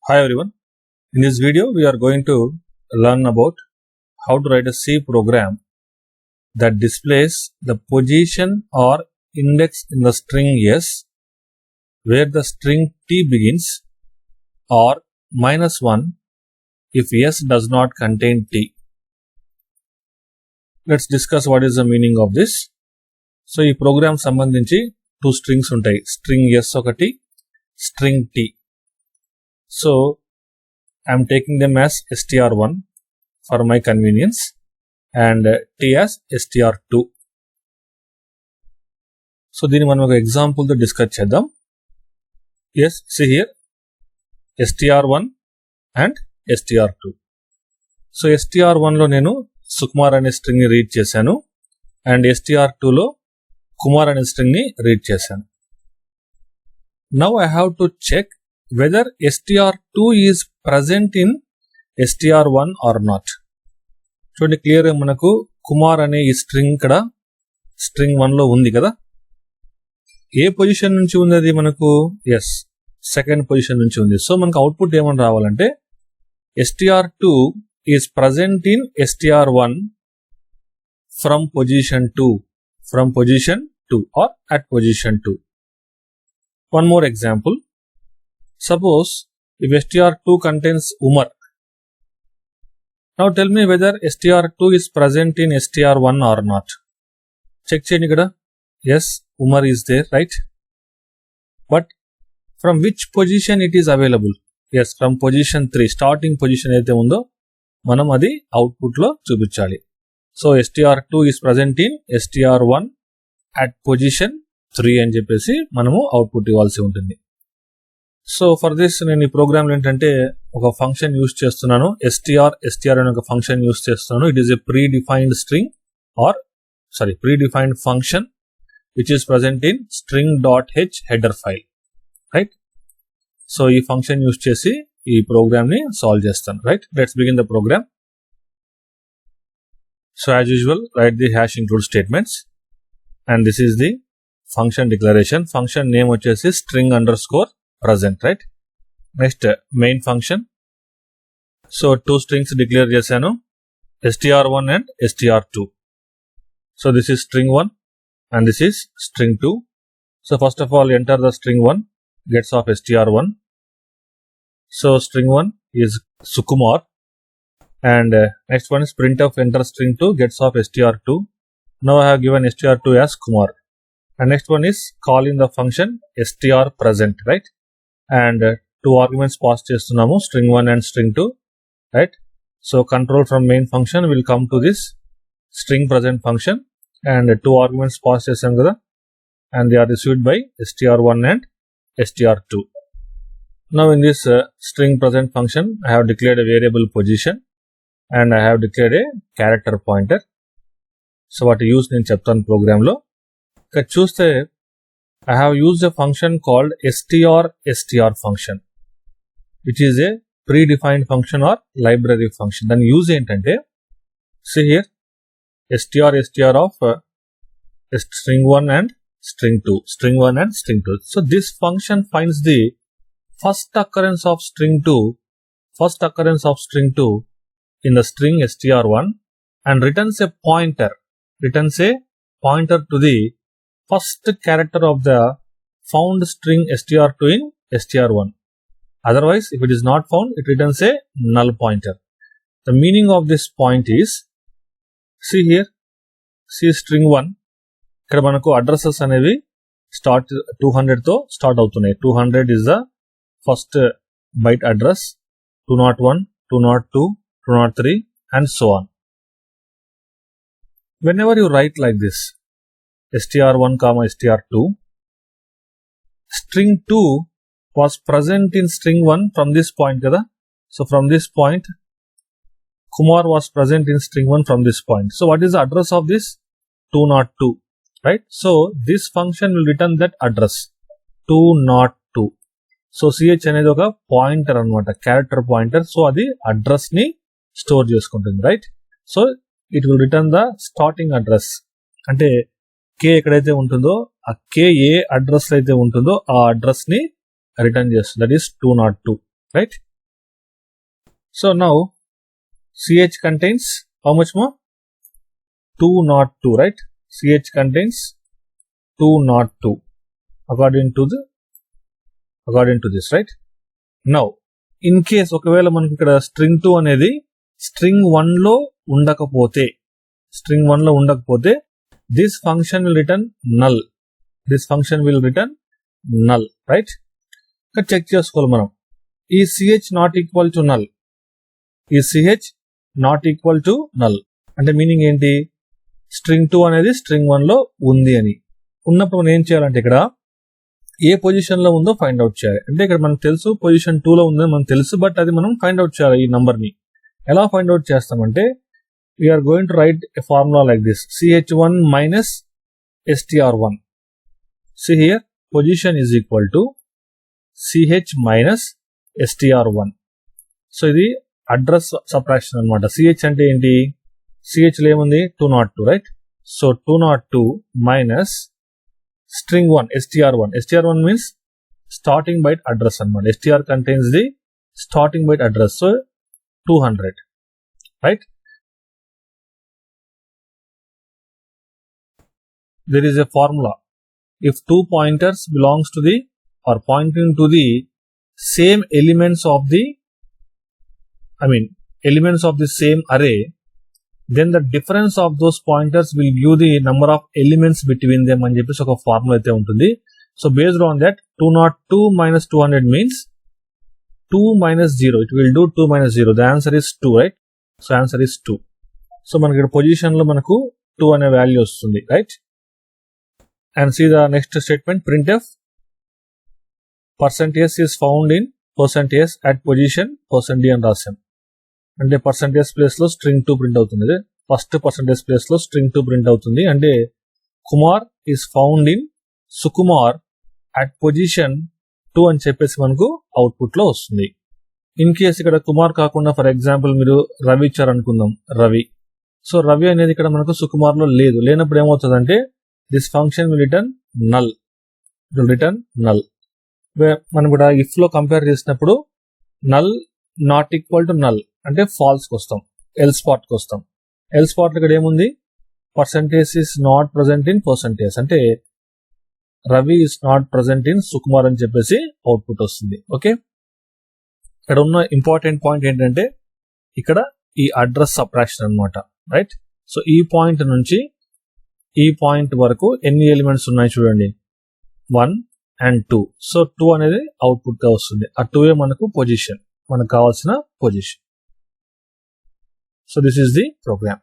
Hi everyone. In this video we are going to learn about how to write a C program that displays the position or index in the string S where the string T begins or -1 if S does not contain T. Let's discuss what is the meaning of this. So ఈ programme సంబంధించి two strings ఉంటాయి. String S ఒకటి, string T. So I am taking them as str1 for my convenience and T as str2. So దీన్ని మనం ఒక example తో discuss చేద్దాం. Yes, see here str1 and str2. So str1 లో నేను సుకుమార్ అనే స్ట్రింగ్ ని రీడ్ చేశాను అండ్ str2 లో కుమార్ అనే స్ట్రింగ్ ని రీడ్ చేశాను. Now I have to check whether str2 is present in str1 or not. చూడండి క్లియర్ గా మనకు కుమార్ అనే ఈ స్ట్రింగ్ ఇక్కడ స్ట్రింగ్ 1 లో ఉంది కదా. ఏ పొజిషన్ నుంచి ఉంది అది మనకు? ఎస్, సెకండ్ పొజిషన్ నుంచి ఉంది. సో మనకు అవుట్పుట్ ఏమని రావాలంటే str2 is present in str1 from position 2 or at position 2. One more example. Suppose if str2 contains Umar. Now tell me whether str2 is present in str1 or not. Check cheyandi kada. Yes, Umar is there, right? But from which position it is available? Yes, from position 3. Starting position aithe undo manam adi output lo chupichali. So str2 is present in str1 at position 3 అని చెప్పేసి మనము output ఇవ్వాల్సి ఉంటుంది. So for this నేను ఈ programme ఏంటంటే ఒక function use చేస్తున్నాను. str అనే ఒక ఫంక్షన్ యూజ్ చేస్తున్నాను. It is a predefined string or predefined function which is present in string.h header file, right? So ఈ ఫంక్షన్ యూజ్ చేసి ఈ ప్రోగ్రామ్ ని సాల్వ్ చేస్తాను, right? Let's begin the program. So as usual write the hash include statements and this is the function declaration. Function name వచ్చేసి string_present, right? Next main function. So two strings declare చేశాను, str1 and str2. So this is string1 and this is string2. So first of all enter the string1 gets of str1. So string1 is Sukumar and next one is printf enter string2 gets of str2. Now I have given str2 as Kumar. And next one is calling the function strpresent, right? And two arguments pass చేస్తున్నాము, string1 and string2, right? So control from main function will come to this string present function and two arguments pass చేసాం కదా and they are received by str1 and str2. Now in this string present function I have declared a variable position and I have declared a character pointer. So what use నేను చెప్తాను programme లో. ఇక్కడ చూస్తే I have used a function called str function which is a predefined function or library function. దాని use ఏంటంటే see here str of string1 and string2. So this function finds the first occurrence of string2 in the string str1 and returns a pointer to the first character of the found string str2 in str1. Otherwise, if it is not found, it returns a null pointer. The meaning of this point is, see here, see string1. ఇక్కడ మనకు addresses అనేవి start 200 తో start అవుతున్నాయి. 200 is the first byte address, 201, 202, 203 and so on. Whenever you write like this, str1 comma str2, string2 was present in string1 from this point kada. So from this point Kumar was present in string1 from this point. So what is the address of this? 202, right? So this function will return that address 202. So ch అనేది ఒక pointer అన్నమాట, character pointer. So అది address ని store చేసుకుంటుంది, right? So it will return the starting address. అంటే కే ఎక్కడైతే ఉంటుందో ఆ కే ఏ అడ్రస్ అయితే ఉంటుందో ఆ అడ్రస్ ని రిటర్న్ చేస్తుంది, that is 202, right? So now CH contains how much more? 202, right? CH contains 202 according to this, right? Now in case ఒకవేళ మనకి ఇక్కడ స్ట్రింగ్ 2 అనేది స్ట్రింగ్ 1 లో ఉండకపోతే this function will return null. Right? ఇక్కడ చెక్ చేసుకోవాలి మనం. ఈ CH not equal to null. అంటే మీనింగ్ ఏంటి? స్ట్రింగ్ 2 అనేది స్ట్రింగ్ 1 లో ఉంది అని. ఉన్నప్పుడు మనం ఏం చేయాలంటే ఇక్కడ ఏ పొజిషన్ లో ఉందో ఫైండ్ అవుట్ చేయాలి. అంటే ఇక్కడ మనకు తెలుసు పొజిషన్ 2 లో ఉందని మనకు తెలుసు, బట్ అది మనం ఫైండ్ అవుట్ చేయాలి. ఈ నంబర్ ని ఎలా ఫైండ్ అవుట్ చేస్తామంటే we are going to write a formula like this, CH1 minus STR1. See here, position is equal to CH minus STR1. So ఇది అడ్రస్ సబ్ట్రాక్షన్ అనమాట. CH అంటే ఏంటి? CH లో ఏముంది? 202, right? So 202 minus string 1 STR1 means starting byte address anamata. STR contains the starting byte address, so 200, right? There is a formula. If two pointers belongs to the or pointing to the same elements of the same array, then the difference of those pointers will give the number of elements between them అని చెప్పేసి ఒక formula అయితే ఉంటుంది. So based on that 202 minus 200 means 2 minus 0. It will do 2 minus 0. The answer is 2, right? So answer is 2. So మనకి ఇక్కడ position లో మనకు 2 అనే వాల్యూ వస్తుంది, right? And see the next statement, printf %s is found in %s at position %d అని రాసాం. అంటే percentage place లో స్ట్రింగ్ 2 ప్రింట్ అవుతుంది. ఫస్ట్ పర్సంటేజ్ ప్లేస్ లో స్ట్రింగ్ 2 ప్రింట్ అవుతుంది. అంటే Kumar is found in Sukumar at position 2 అని చెప్పేసి మనకు అవుట్పుట్ లో వస్తుంది. ఇన్ కేస్ ఇక్కడ కుమార్ కాకుండా ఫర్ ఎగ్జాంపుల్ మీరు రవి ఇచ్చారు అనుకుందాం, రవి. సో రవి అనేది ఇక్కడ మనకు సుకుమార్ లో లేనప్పుడు ఏమవుతుందంటే this function will return null. మనం కూడా ఇఫ్ లో కంపేర్ చేసినప్పుడు null not equal to null అంటే ఫాల్స్ కి వస్తాం, ఎల్స్ పార్ట్ కి వస్తాం. ఎల్స్ పార్ట్ ఇక్కడ ఏముంది? Percentage is not present in percentage, అంటే Ravi is not present in Sukumar అని చెప్పేసి అవుట్పుట్ వస్తుంది. ఓకే, ఇక్కడ ఉన్న ఇంపార్టెంట్ పాయింట్ ఏంటంటే ఇక్కడ ఈ అడ్రస్ సబ్ట్రాక్షన్ అన్నమాట, రైట్? సో ఈ పాయింట్ నుంచి ఈ పాయింట్ వరకు ఎన్ని ఎలిమెంట్స్ ఉన్నాయి చూడండి, 1 and 2. సో 2 అనేది అవుట్పుట్ గా వస్తుంది. ఆ 2 మనకు పొజిషన్, మనకు కావాల్సిన position. So this is the program.